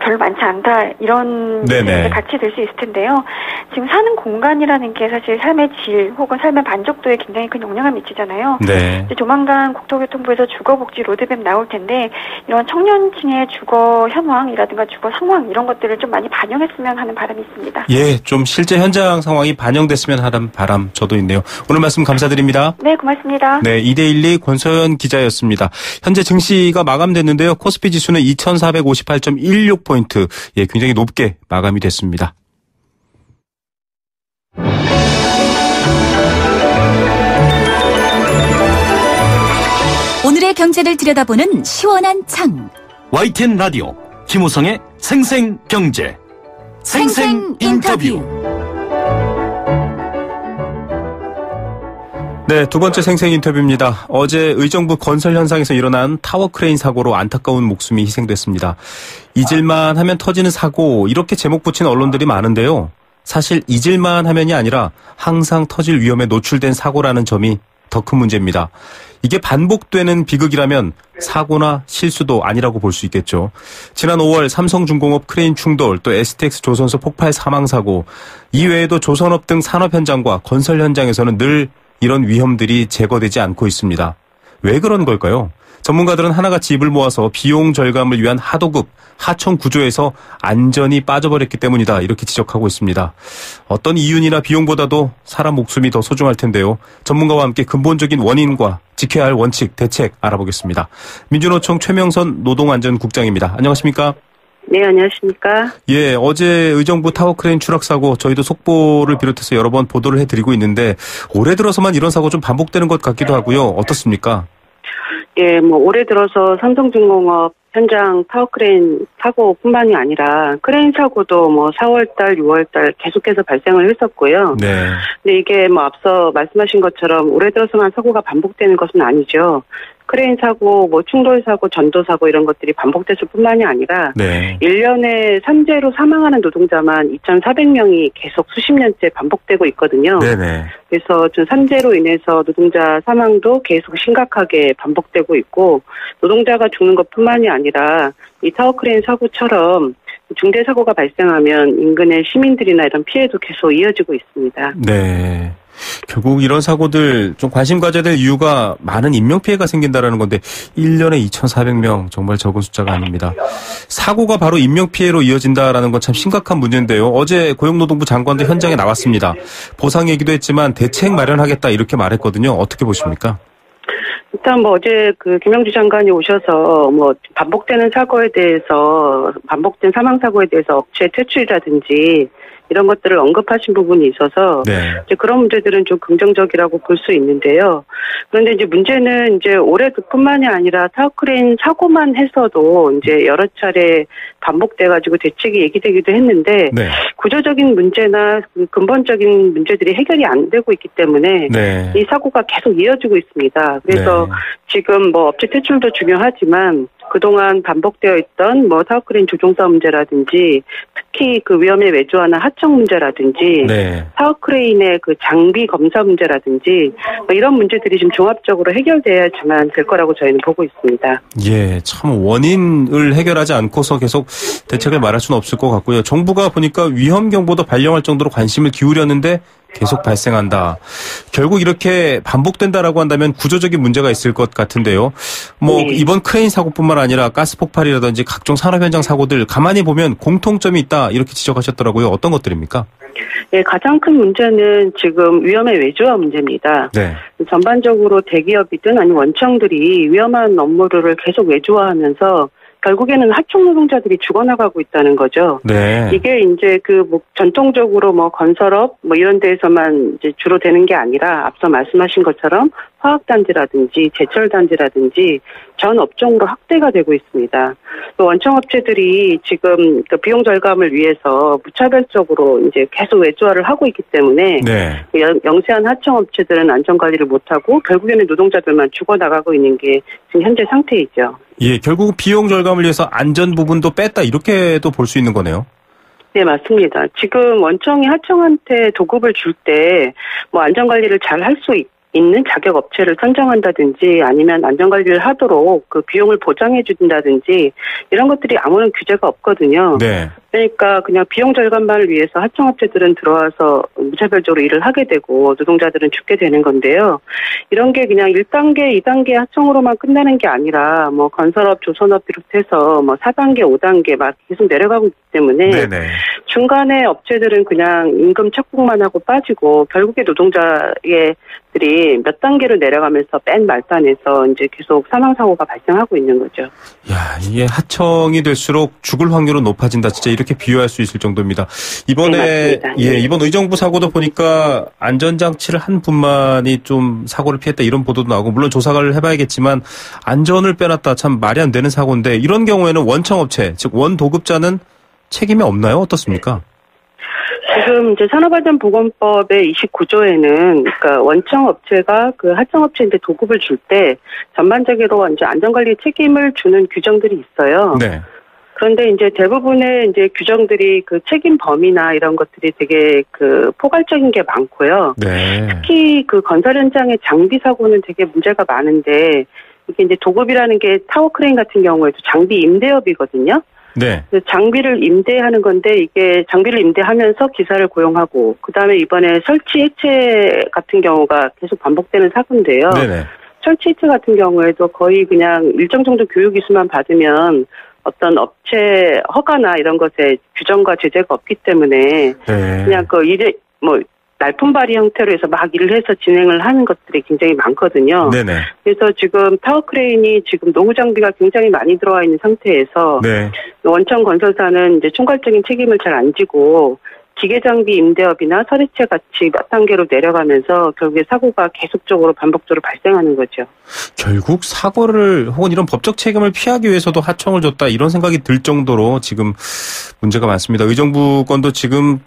별로 많지 않다 이런 게 같이 될 수 있을 텐데요. 지금 사는 공간이라는 게 사실 삶의 질 혹은 삶의 만족도에 굉장히 큰 영향을 미치잖아요. 네. 이제 조만간 국토교통부에서 주거복지 로드맵 나올 텐데 이런 청년층의 주거 현황이라든가 주거 상황 이런 것들을 좀 많이 반영했으면 하는 바람이 있습니다. 예, 좀 실제 현장 상황이 반영됐으면 하는 바람 저도 있네요. 오늘 말씀 감사드립니다. 네, 고맙습니다. 네, 2대1리 권소연 기자였습니다. 현재 증시가 마감됐는데요. 코스피 지수는 2458.16포인트. 예, 굉장히 높게 마감이 됐습니다. 오늘의 경제를 들여다보는 시원한 창. YTN 라디오 김우성의 생생경제. 생생인터뷰. 네, 두 번째 생생 인터뷰입니다. 어제 의정부 건설 현장에서 일어난 타워 크레인 사고로 안타까운 목숨이 희생됐습니다. 잊을만 하면 터지는 사고, 이렇게 제목 붙인 언론들이 많은데요. 사실 잊을만 하면이 아니라 항상 터질 위험에 노출된 사고라는 점이 더 큰 문제입니다. 이게 반복되는 비극이라면 사고나 실수도 아니라고 볼 수 있겠죠. 지난 5월 삼성중공업 크레인 충돌, 또 STX 조선소 폭발 사망사고, 이외에도 조선업 등 산업 현장과 건설 현장에서는 늘 이런 위험들이 제거되지 않고 있습니다. 왜 그런 걸까요? 전문가들은 하나같이 입을 모아서 비용 절감을 위한 하도급, 하청 구조에서 안전이 빠져버렸기 때문이다 이렇게 지적하고 있습니다. 어떤 이윤이나 비용보다도 사람 목숨이 더 소중할 텐데요. 전문가와 함께 근본적인 원인과 지켜야 할 원칙, 대책 알아보겠습니다. 민주노총 최명선 노동안전국장입니다. 안녕하십니까? 네, 안녕하십니까? 예, 어제 의정부 타워크레인 추락사고 저희도 속보를 비롯해서 여러 번 보도를 해드리고 있는데 올해 들어서만 이런 사고 좀 반복되는 것 같기도 하고요. 어떻습니까? 예, 올해 들어서 삼성중공업 현장 타워크레인 사고뿐만이 아니라 크레인 사고도 4월달, 6월달 계속해서 발생을 했었고요. 네. 근데 이게 앞서 말씀하신 것처럼 올해 들어서만 사고가 반복되는 것은 아니죠. 크레인 사고, 충돌 사고, 전도 사고 이런 것들이 반복됐을 뿐만이 아니라 네. 1년에 산재로 사망하는 노동자만 2,400명이 계속 수십 년째 반복되고 있거든요. 네네. 그래서 산재로 인해서 노동자 사망도 계속 심각하게 반복되고 있고 노동자가 죽는 것뿐만이 아니라 이 타워크레인 사고처럼 중대 사고가 발생하면 인근의 시민들이나 이런 피해도 계속 이어지고 있습니다. 네. 결국 이런 사고들 좀 관심 가져야 될 이유가 많은 인명피해가 생긴다라는 건데 1년에 2,400명 정말 적은 숫자가 아닙니다. 사고가 바로 인명피해로 이어진다라는 건 참 심각한 문제인데요. 어제 고용노동부 장관도 현장에 나왔습니다. 보상 얘기도 했지만 대책 마련하겠다 이렇게 말했거든요. 어떻게 보십니까? 일단 어제 김영주 장관이 오셔서 반복되는 사고에 대해서 반복된 사망 사고에 대해서 업체 퇴출이라든지 이런 것들을 언급하신 부분이 있어서 네. 이제 그런 문제들은 좀 긍정적이라고 볼 수 있는데요. 그런데 이제 문제는 이제 올해뿐만이 아니라 타워크레인 사고만 해서도 이제 여러 차례 반복돼가지고 대책이 얘기되기도 했는데 네. 구조적인 문제나 근본적인 문제들이 해결이 안 되고 있기 때문에 네. 이 사고가 계속 이어지고 있습니다. 그래서 네. 지금 업체 퇴출도 중요하지만 그동안 반복되어 있던 타워크레인 조종사 문제라든지 특히 위험에 외주하는 하청 문제라든지 네. 타워크레인의 장비 검사 문제라든지 이런 문제들이 좀 종합적으로 해결돼야지만 될 거라고 저희는 보고 있습니다. 예, 참 원인을 해결하지 않고서 계속 대책을 말할 수는 없을 것 같고요. 정부가 보니까 위험 경보도 발령할 정도로 관심을 기울였는데 계속 발생한다. 결국 이렇게 반복된다라고 한다면 구조적인 문제가 있을 것 같은데요. 네. 이번 크레인 사고뿐만 아니라 가스 폭발이라든지 각종 산업 현장 사고들 가만히 보면 공통점이 있다 이렇게 지적하셨더라고요. 어떤 것들입니까? 네, 가장 큰 문제는 지금 위험의 외주화 문제입니다. 네. 전반적으로 대기업이든 아니면 원청들이 위험한 업무를 계속 외주화하면서 결국에는 하청 노동자들이 죽어나가고 있다는 거죠. 네. 이게 이제 전통적으로 건설업 이런 데에서만 이제 주로 되는 게 아니라 앞서 말씀하신 것처럼 화학단지라든지 제철단지라든지 전 업종으로 확대가 되고 있습니다. 원청업체들이 지금 비용 절감을 위해서 무차별적으로 이제 계속 외주화를 하고 있기 때문에 네. 영세한 하청업체들은 안전관리를 못하고 결국에는 노동자들만 죽어나가고 있는 게 지금 현재 상태이죠. 예, 결국 비용 절감을 위해서 안전 부분도 뺐다 이렇게도 볼 수 있는 거네요. 네, 맞습니다. 지금 원청이 하청한테 도급을 줄 때 안전관리를 잘 할 수 있는 자격 업체를 선정한다든지 아니면 안전관리를 하도록 비용을 보장해 준다든지 이런 것들이 아무런 규제가 없거든요. 네. 그러니까 그냥 비용 절감만을 위해서 하청업체들은 들어와서 무차별적으로 일을 하게 되고 노동자들은 죽게 되는 건데요. 이런 게 그냥 1단계, 2단계 하청으로만 끝나는 게 아니라 건설업, 조선업 비롯해서 4단계, 5단계 막 계속 내려가고 있기 때문에 네네. 중간에 업체들은 그냥 임금 착복만 하고 빠지고 결국에 노동자들이 몇 단계로 내려가면서 뺀 말단에서 이제 계속 사망사고가 발생하고 있는 거죠. 야, 이게 하청이 될수록 죽을 확률은 높아진다. 진짜 이렇게 비유할 수 있을 정도입니다. 이번에 네, 이번 의정부 사고도 보니까 안전장치를 한 분만이 좀 사고를 피했다 이런 보도도 나오고 물론 조사를 해봐야겠지만 안전을 빼놨다 참 말이 안 되는 사고인데 이런 경우에는 원청업체 즉 원도급자는 책임이 없나요? 어떻습니까? 지금 이제 산업안전보건법의 29조에는 그러니까 원청업체가 하청업체인데 도급을 줄 때 전반적으로 이제 안전관리 책임을 주는 규정들이 있어요. 네. 그런데 이제 대부분의 이제 규정들이 책임 범위나 이런 것들이 되게 포괄적인 게 많고요. 네. 특히 건설 현장의 장비 사고는 되게 문제가 많은데 이게 이제 도급이라는 게 타워크레인 같은 경우에도 장비 임대업이거든요. 네. 장비를 임대하는 건데 이게 장비를 임대하면서 기사를 고용하고 그다음에 이번에 설치 해체 같은 경우가 계속 반복되는 사고인데요. 네네. 설치 해체 같은 경우에도 거의 그냥 일정 정도 교육 이수만 받으면 어떤 업체 허가나 이런 것에 규정과 제재가 없기 때문에 그냥 그 일에 뭐 날품발이 형태로 해서 막 일을 해서 진행을 하는 것들이 굉장히 많거든요. 네네. 그래서 지금 타워크레인이 지금 노후 장비가 굉장히 많이 들어와 있는 상태에서 네. 원청 건설사는 이제 총괄적인 책임을 잘 안 지고 기계 장비 임대업이나 설해체 같이 몇 단계로 내려가면서 결국에 사고가 계속적으로 반복적으로 발생하는 거죠. 결국 사고를 혹은 이런 법적 책임을 피하기 위해서도 하청을 줬다 이런 생각이 들 정도로 지금 문제가 많습니다. 의정부 건도 지금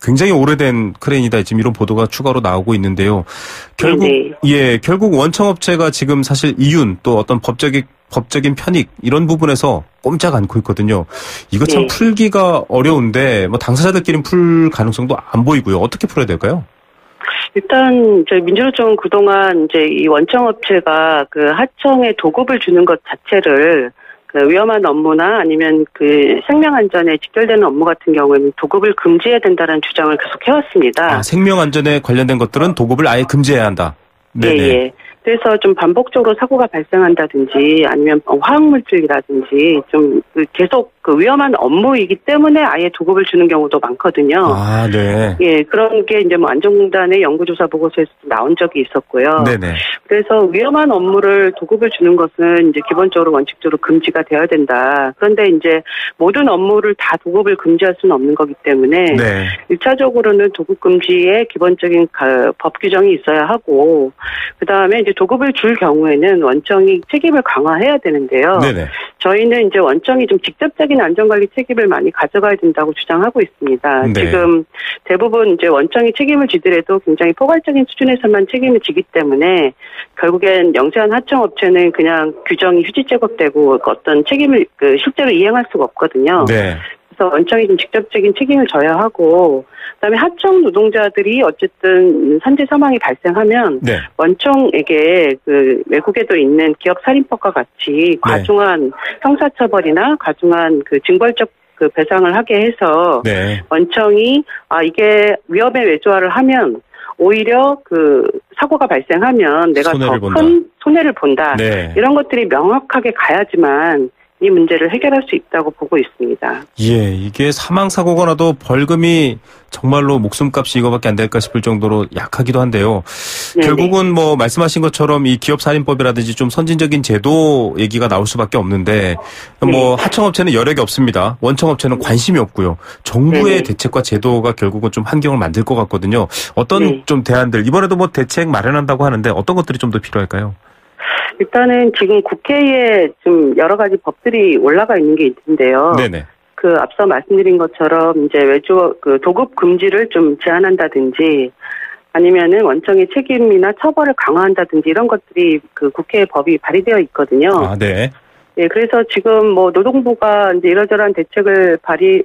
굉장히 오래된 크레인이다 지금 이런 보도가 추가로 나오고 있는데요. 결국 결국 원청업체가 지금 사실 이윤 또 어떤 법적인 편익 이런 부분에서 꼼짝 않고 있거든요. 이거 참 풀기가 어려운데 뭐 당사자들끼리는 풀 가능성도 안 보이고요. 어떻게 풀어야 될까요? 일단 저희 민주노총은 그동안 이제 이 원청업체가 그 하청에 도급을 주는 것 자체를 그 위험한 업무나 아니면 그 생명 안전에 직결되는 업무 같은 경우에는 도급을 금지해야 된다는 주장을 계속 해왔습니다. 생명 안전에 관련된 것들은 도급을 아예 금지해야 한다. 네네. 예. 그래서 좀 반복적으로 사고가 발생한다든지 아니면 화학물질이라든지 좀 계속 그 위험한 업무이기 때문에 아예 도급을 주는 경우도 많거든요. 아, 네. 예, 그런 게 이제 뭐 안전공단의 연구조사 보고서에서 나온 적이 있었고요. 네네. 그래서 위험한 업무를 도급을 주는 것은 이제 기본적으로 원칙적으로 금지가 되어야 된다. 그런데 이제 모든 업무를 다 도급을 금지할 수는 없는 거기 때문에 네. 1차적으로는 도급 금지의 기본적인 법 규정이 있어야 하고 그다음에 이제 도급을 줄 경우에는 원청이 책임을 강화해야 되는데요. 네네. 저희는 이제 원청이 좀 직접적인 안전관리 책임을 많이 가져가야 된다고 주장하고 있습니다. 네. 지금 대부분 이제 원청이 책임을 지더라도 굉장히 포괄적인 수준에서만 책임을 지기 때문에 결국엔 영세한 하청업체는 그냥 규정이 휴지 제거되고 어떤 책임을 실제로 이행할 수가 없거든요. 네. 그래서 원청이 좀 직접적인 책임을 져야 하고 그다음에 하청 노동자들이 어쨌든 산재 사망이 발생하면 원청에게 그 외국에도 있는 기업살인법과 같이 과중한 형사처벌이나 과중한 그 징벌적 그 배상을 하게 해서 원청이 이게 위험에 외주화를 하면 오히려 그 사고가 발생하면 내가 더 큰 손해를 본다. 이런 것들이 명확하게 가야지만 이 문제를 해결할 수 있다고 보고 있습니다. 예, 이게 사망사고가 나도 벌금이 정말로 목숨값이 이거밖에 안 될까 싶을 정도로 약하기도 한데요. 네네. 결국은 뭐 말씀하신 것처럼 이 기업살인법이라든지 좀 선진적인 제도 얘기가 나올 수밖에 없는데 뭐 하청업체는 여력이 없습니다. 원청업체는 관심이 없고요. 정부의 대책과 제도가 결국은 좀 한경을 만들 것 같거든요. 어떤 좀 대안들, 이번에도 뭐 대책 마련한다고 하는데 어떤 것들이 좀 더 필요할까요? 일단은 지금 국회에 좀 여러 가지 법들이 올라가 있는 게 있는데요. 네네. 그 앞서 말씀드린 것처럼 이제 그 도급 금지를 좀 제한한다든지 아니면은 원청의 책임이나 처벌을 강화한다든지 이런 것들이 그 국회에 법이 발의되어 있거든요. 아, 네. 예, 그래서 지금 뭐 노동부가 이제 이러저러한 대책을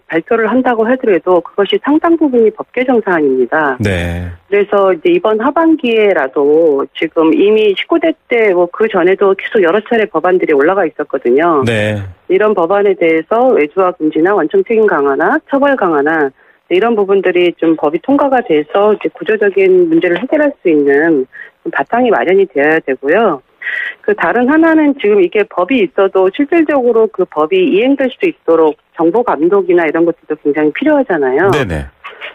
발표를 한다고 하더라도 그것이 상당 부분이 법 개정 사안입니다. 네. 그래서 이제 이번 하반기에라도 지금 이미 19대 때 뭐 그 전에도 계속 여러 차례 법안들이 올라가 있었거든요. 네. 이런 법안에 대해서 외주화 금지나 원청 책임 강화나 처벌 강화나 이런 부분들이 좀 법이 통과가 돼서 이제 구조적인 문제를 해결할 수 있는 바탕이 마련이 되어야 되고요. 그 다른 하나는 지금 이게 법이 있어도 실질적으로 그 법이 이행될 수 있도록 정보 감독이나 이런 것들도 굉장히 필요하잖아요. 네네.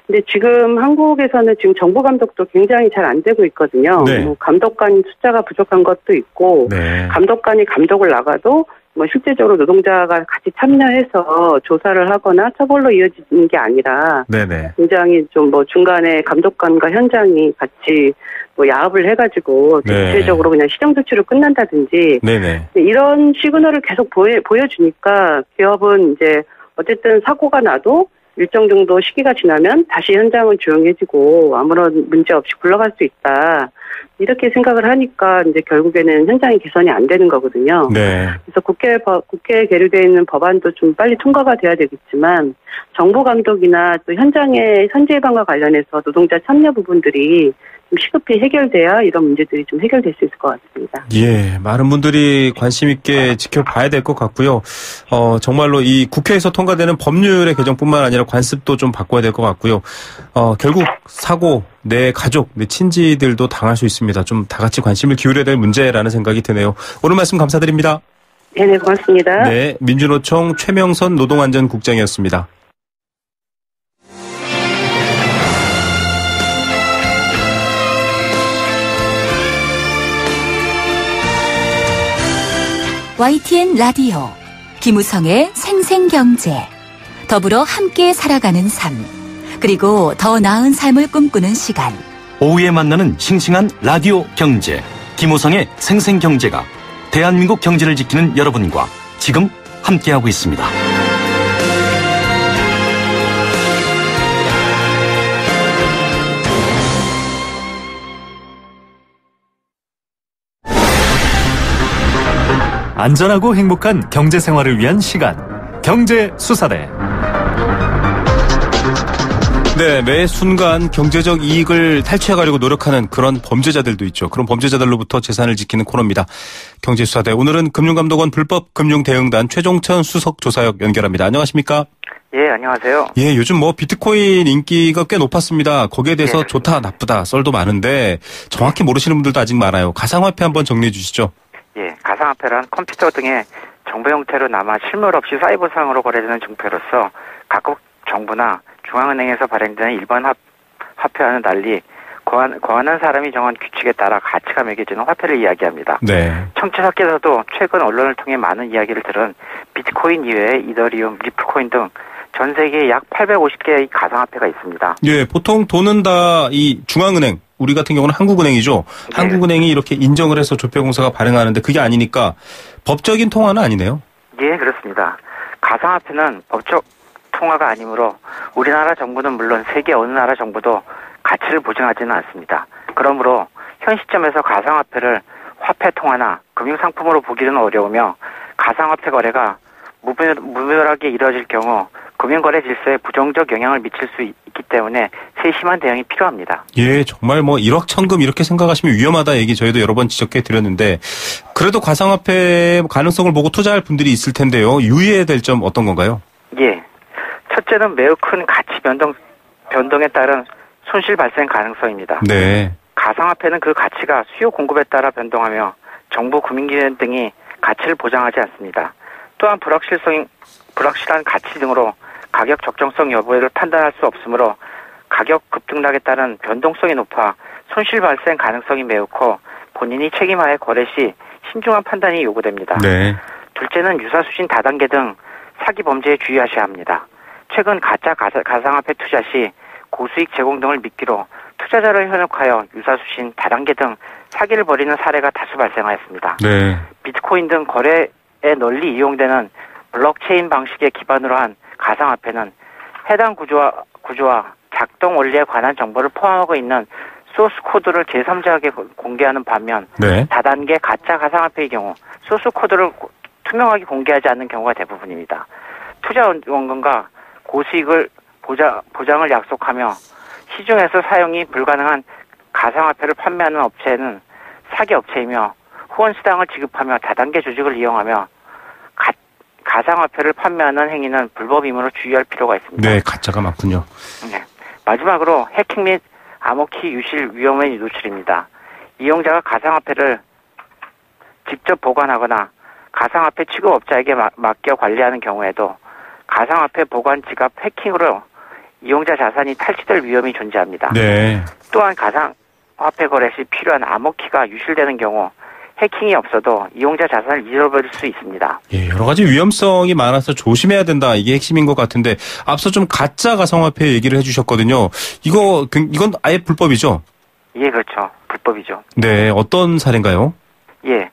근데 지금 한국에서는 지금 정보 감독도 굉장히 잘 안 되고 있거든요. 네. 뭐 감독관 숫자가 부족한 것도 있고, 감독관이 감독을 나가도 뭐 실제적으로 노동자가 같이 참여해서 조사를 하거나 처벌로 이어지는 게 아니라, 굉장히 좀 뭐 중간에 감독관과 현장이 같이 뭐 야합을 해가지고 대체적으로 그냥 시정 조치로 끝난다든지, 이런 시그널을 계속 보여주니까 기업은 이제 어쨌든 사고가 나도 일정 정도 시기가 지나면 다시 현장은 조용해지고 아무런 문제 없이 굴러갈 수 있다. 이렇게 생각을 하니까 이제 결국에는 현장이 개선이 안 되는 거거든요. 그래서 국회에 계류되어 있는 법안도 좀 빨리 통과가 돼야 되겠지만 정보 감독이나 또 현장의 산재 예방과 관련해서 노동자 참여 부분들이 좀 시급히 해결돼야 이런 문제들이 좀 해결될 수 있을 것 같습니다. 예, 많은 분들이 관심 있게 지켜봐야 될 것 같고요. 정말로 이 국회에서 통과되는 법률의 개정뿐만 아니라 관습도 좀 바꿔야 될 것 같고요. 결국 사고 내 가족, 내 친지들도 당할 수 있습니다. 좀 다 같이 관심을 기울여야 될 문제라는 생각이 드네요. 오늘 말씀 감사드립니다. 네, 고맙습니다. 네, 민주노총 최명선 노동안전국장이었습니다. YTN 라디오 김우성의 생생경제, 더불어 함께 살아가는 삶, 그리고 더 나은 삶을 꿈꾸는 시간. 오후에 만나는 싱싱한 라디오 경제 김우성의 생생경제가 대한민국 경제를 지키는 여러분과 지금 함께하고 있습니다. 안전하고 행복한 경제 생활을 위한 시간, 경제수사대. 네, 매 순간 경제적 이익을 탈취해가려고 노력하는 그런 범죄자들도 있죠. 그런 범죄자들로부터 재산을 지키는 코너입니다. 경제수사대. 오늘은 금융감독원 불법금융대응단 최종천 수석조사역 연결합니다. 안녕하십니까? 예, 안녕하세요. 예, 요즘 비트코인 인기가 꽤 높았습니다. 거기에 대해서 예. 좋다, 나쁘다, 썰도 많은데 정확히 모르시는 분들도 아직 많아요. 가상화폐 한번 정리해 주시죠. 예, 가상화폐란 컴퓨터 등의 정보 형태로 남아 실물 없이 사이버상으로 거래되는 증표로서 각국 정부나 중앙은행에서 발행되는 일반 화폐와는 달리 거하는 사람이 정한 규칙에 따라 가치가 매겨지는 화폐를 이야기합니다. 네. 청취자께서도 최근 언론을 통해 많은 이야기를 들은 비트코인 이외에 이더리움, 리플코인 등 전 세계에 약 850개의 가상화폐가 있습니다. 예, 보통 돈은 다 이 중앙은행, 우리 같은 경우는 한국은행이죠. 네. 한국은행이 이렇게 인정을 해서 조폐공사가 발행하는데 그게 아니니까 법적인 통화는 아니네요. 예, 그렇습니다. 가상화폐는 법적 통화가 아니므로 우리나라 정부는 물론 세계 어느 나라 정부도 가치를 보증하지는 않습니다. 그러므로 현 시점에서 가상화폐를 화폐 통화나 금융상품으로 보기는 어려우며 가상화폐 거래가 무분별하게 이루어질 경우 금융거래 질서에 부정적 영향을 미칠 수 있기 때문에 세심한 대응이 필요합니다. 예, 정말 일확천금 이렇게 생각하시면 위험하다 얘기 저희도 여러 번 지적해 드렸는데 그래도 가상화폐 가능성을 보고 투자할 분들이 있을 텐데요. 유의해야 될 점 어떤 건가요? 예. 첫째는 매우 큰 가치 변동에 따른 손실 발생 가능성입니다. 네. 가상화폐는 그 가치가 수요 공급에 따라 변동하며 정부 금융기관 등이 가치를 보장하지 않습니다. 또한 불확실한 가치 등으로 가격 적정성 여부를 판단할 수 없으므로 가격 급등락에 따른 변동성이 높아 손실 발생 가능성이 매우 커 본인이 책임하에 거래 시 신중한 판단이 요구됩니다. 네. 둘째는 유사수신 다단계 등 사기 범죄에 주의하셔야 합니다. 최근 가짜 가상화폐 투자 시 고수익 제공 등을 미끼로 투자자를 현혹하여 유사수신 다단계 등 사기를 벌이는 사례가 다수 발생하였습니다. 네. 비트코인 등 거래에 널리 이용되는 블록체인 방식에 기반으로 한 가상화폐는 해당 구조와 작동 원리에 관한 정보를 포함하고 있는 소스 코드를 제3자에게 공개하는 반면 네. 다단계 가짜 가상화폐의 경우 소스 코드를 투명하게 공개하지 않는 경우가 대부분입니다. 투자 원금과 고수익을 보장을 약속하며 시중에서 사용이 불가능한 가상화폐를 판매하는 업체는 사기 업체이며 후원수당을 지급하며 다단계 조직을 이용하며 가상화폐를 판매하는 행위는 불법이므로 주의할 필요가 있습니다. 네, 가짜가 많군요. 네. 마지막으로 해킹 및 암호키 유실 위험에 노출입니다. 이용자가 가상화폐를 직접 보관하거나 가상화폐 취급업자에게 맡겨 관리하는 경우에도 가상화폐 보관 지갑 해킹으로 이용자 자산이 탈취될 위험이 존재합니다. 네. 또한 가상화폐 거래 시 필요한 암호키가 유실되는 경우 해킹이 없어도 이용자 자산을 잃어버릴 수 있습니다. 예, 여러 가지 위험성이 많아서 조심해야 된다. 이게 핵심인 것 같은데 앞서 좀 가짜 가상화폐 얘기를 해주셨거든요. 이건 아예 불법이죠? 예, 그렇죠. 불법이죠. 네, 어떤 사례인가요? 예,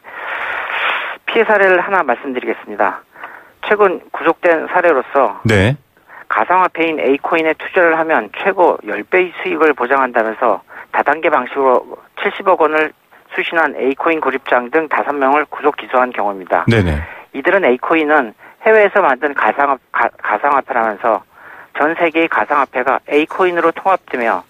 피해 사례를 하나 말씀드리겠습니다. 최근 구속된 사례로서 네. 가상화폐인 A코인에 투자를 하면 최고 10배의 수익을 보장한다면서 다단계 방식으로 70억 원을 수신한 A코인 구립장 등 5명을 구속 기소한 경우입니다. 네네. 이들은 A코인은 해외에서 만든 가상화폐라면서 전 세계의 가상화폐가 A코인으로 통합되며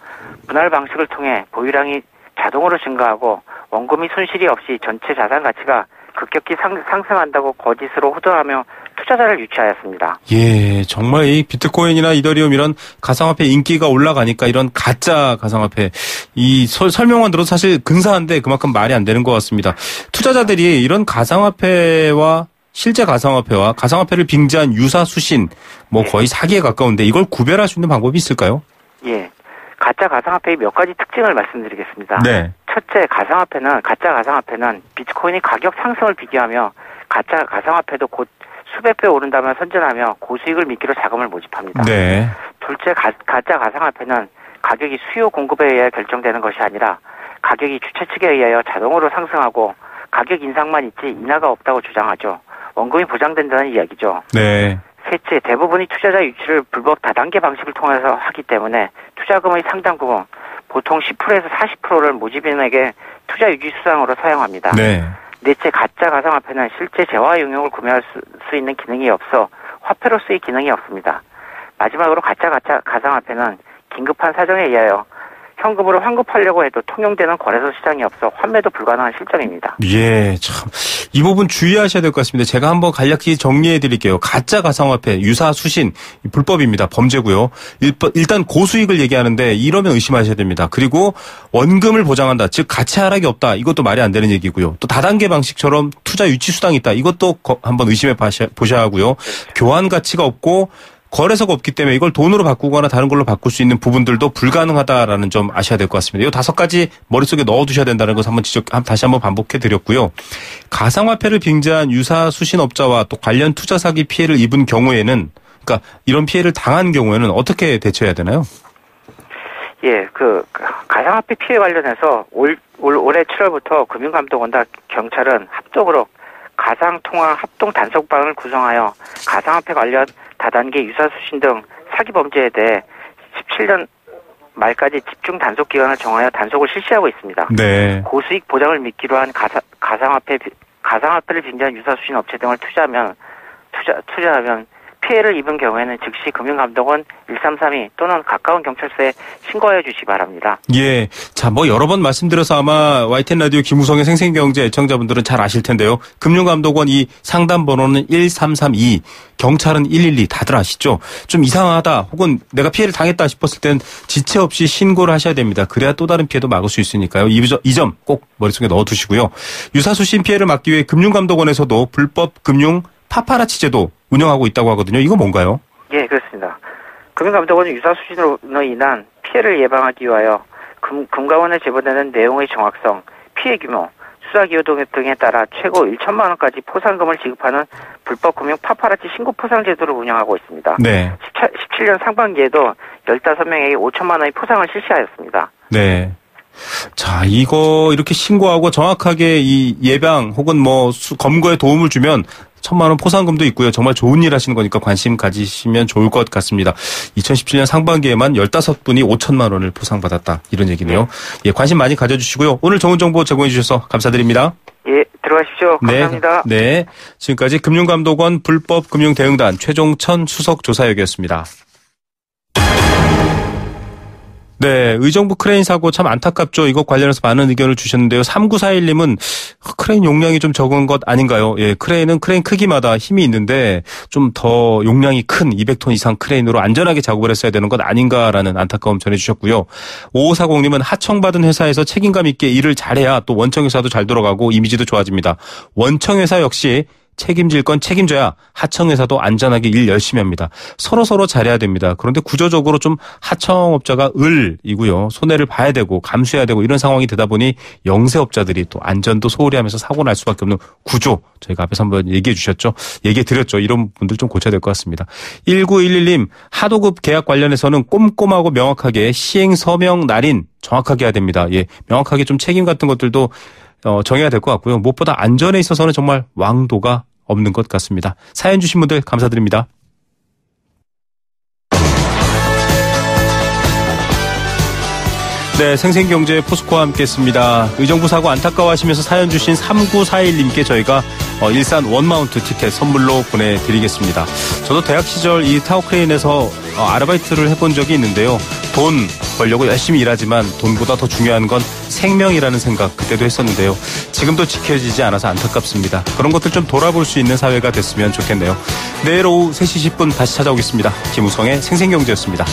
분할 방식을 통해 보유량이 자동으로 증가하고 원금이 손실이 없이 전체 자산 가치가 급격히 상승한다고 거짓으로 호도하며 투자자를 유치하였습니다. 예, 정말 이 비트코인이나 이더리움 이런 가상화폐 인기가 올라가니까 이런 가짜 가상화폐 이 설명만 들어도 사실 근사한데 그만큼 말이 안 되는 것 같습니다. 투자자들이 이런 가상화폐와 실제 가상화폐와 가상화폐를 빙자한 유사 수신 뭐 거의 사기에 가까운데 이걸 구별할 수 있는 방법이 있을까요? 예. 가짜 가상화폐의 몇 가지 특징을 말씀드리겠습니다. 네. 첫째, 가짜 가상화폐는 비트코인의 가격 상승을 비교하며 가짜 가상화폐도 곧 수백 배 오른다면 선전하며 고수익을 미끼로 자금을 모집합니다. 네. 둘째, 가짜 가상화폐는 가격이 수요 공급에 의해 결정되는 것이 아니라 가격이 주체 측에 의하여 자동으로 상승하고 가격 인상만 있지 인하가 없다고 주장하죠. 원금이 보장된다는 이야기죠. 네. 셋째, 대부분이 투자자 유치를 불법 다단계 방식을 통해서 하기 때문에 투자금의 상당 부분, 보통 10%에서 40%를 모집인에게 투자 유지 수당으로 사용합니다. 네. 넷째, 가짜 가상화폐는 실제 재화 용역을 구매할 수 있는 기능이 없어 화폐로서의 기능이 없습니다. 마지막으로 가짜 가상화폐는 긴급한 사정에 의하여 현금으로 환급하려고 해도 통용되는 거래소 시장이 없어 환매도 불가능한 실정입니다. 예, 참 이 부분 주의하셔야 될 것 같습니다. 제가 한번 간략히 정리해 드릴게요. 가짜 가상화폐, 유사 수신 불법입니다. 범죄고요. 일단 고수익을 얘기하는데 이러면 의심하셔야 됩니다. 그리고 원금을 보장한다. 즉 가치 하락이 없다. 이것도 말이 안 되는 얘기고요. 또 다단계 방식처럼 투자 유치 수당이 있다. 이것도 한번 의심해 보셔야 하고요. 교환 가치가 없고 거래소가 없기 때문에 이걸 돈으로 바꾸거나 다른 걸로 바꿀 수 있는 부분들도 불가능하다라는 점 아셔야 될 것 같습니다. 이 5가지 머릿속에 넣어두셔야 된다는 것을 다시 한번 반복해 드렸고요. 가상화폐를 빙자한 유사 수신업자와 또 관련 투자 사기 피해를 입은 경우에는, 그러니까 이런 피해를 당한 경우에는 어떻게 대처해야 되나요? 예, 가상화폐 피해 관련해서 올해 7월부터 금융감독원과 경찰은 합동으로 가상통화 합동 단속반을 구성하여 가상화폐 관련 다단계 유사수신 등 사기 범죄에 대해 17년 말까지 집중 단속 기간을 정하여 단속을 실시하고 있습니다. 네. 고수익 보장을 미끼로 한 가상화폐를 빙자한 유사수신 업체 등을 투자하면 피해를 입은 경우에는 즉시 금융감독원 1332 또는 가까운 경찰서에 신고해 주시기 바랍니다. 예. 자, 여러 번 말씀드려서 아마 YTN 라디오 김우성의 생생경제 애청자분들은 잘 아실 텐데요. 금융감독원 이 상담 번호는 1332, 경찰은 112 다들 아시죠? 좀 이상하다 혹은 내가 피해를 당했다 싶었을 땐 지체 없이 신고를 하셔야 됩니다. 그래야 또 다른 피해도 막을 수 있으니까요. 이 점 꼭 머릿속에 넣어두시고요. 유사수신 피해를 막기 위해 금융감독원에서도 불법 금융 파파라치 제도 운영하고 있다고 하거든요. 이거 뭔가요? 예, 그렇습니다. 금융감독원은 유사수신으로 인한 피해를 예방하기 위하여 금감원에 제보되는 내용의 정확성, 피해 규모, 수사기호 등에 따라 최고 1천만 원까지 포상금을 지급하는 불법 금융 파파라치 신고 포상 제도를 운영하고 있습니다. 네. 17년 상반기에도 15명에게 5천만 원의 포상을 실시하였습니다. 네. 자, 이거 이렇게 신고하고 정확하게 이 예방 혹은 검거에 도움을 주면 1,000만 원 포상금도 있고요. 정말 좋은 일 하시는 거니까 관심 가지시면 좋을 것 같습니다. 2017년 상반기에만 15분이 5천만 원을 포상받았다. 이런 얘기네요. 예, 관심 많이 가져주시고요. 오늘 좋은 정보 제공해 주셔서 감사드립니다. 예, 들어가십시오. 감사합니다. 네. 지금까지 금융감독원 불법금융대응단 최종천 수석조사역이었습니다. 네, 의정부 크레인 사고 참 안타깝죠. 이것 관련해서 많은 의견을 주셨는데요. 3941님은 크레인 용량이 좀 적은 것 아닌가요? 예, 크레인은 크레인 크기마다 힘이 있는데 좀 더 용량이 큰 200톤 이상 크레인으로 안전하게 작업을 했어야 되는 것 아닌가라는 안타까움 전해주셨고요. 5540님은 하청받은 회사에서 책임감 있게 일을 잘해야 또 원청회사도 잘 돌아가고 이미지도 좋아집니다. 원청회사 역시 책임질 건 책임져야 하청회사도 안전하게 일 열심히 합니다. 서로 잘해야 됩니다. 그런데 구조적으로 좀 하청업자가 을이고요. 손해를 봐야 되고 감수해야 되고 이런 상황이 되다 보니 영세업자들이 또 안전도 소홀히 하면서 사고 날 수밖에 없는 구조. 저희가 앞에서 한번 얘기해 드렸죠. 이런 분들 좀 고쳐야 될 것 같습니다. 1911님 하도급 계약 관련해서는 꼼꼼하고 명확하게 시행 서명 날인 정확하게 해야 됩니다. 예, 명확하게 좀 책임 같은 것들도 정해야 될 것 같고요. 무엇보다 안전에 있어서는 정말 왕도가 없는 것 같습니다. 사연 주신 분들 감사드립니다. 네, 생생경제 포스코와 함께했습니다. 의정부 사고 안타까워하시면서 사연 주신 3941님께 저희가 일산 원마운트 티켓 선물로 보내드리겠습니다. 저도 대학 시절 이 타워크레인에서 아르바이트를 해본 적이 있는데요. 돈 벌려고 열심히 일하지만 돈보다 더 중요한 건 생명이라는 생각 그때도 했었는데요. 지금도 지켜지지 않아서 안타깝습니다. 그런 것들 좀 돌아볼 수 있는 사회가 됐으면 좋겠네요. 내일 오후 3시 10분 다시 찾아오겠습니다. 김우성의 생생경제였습니다.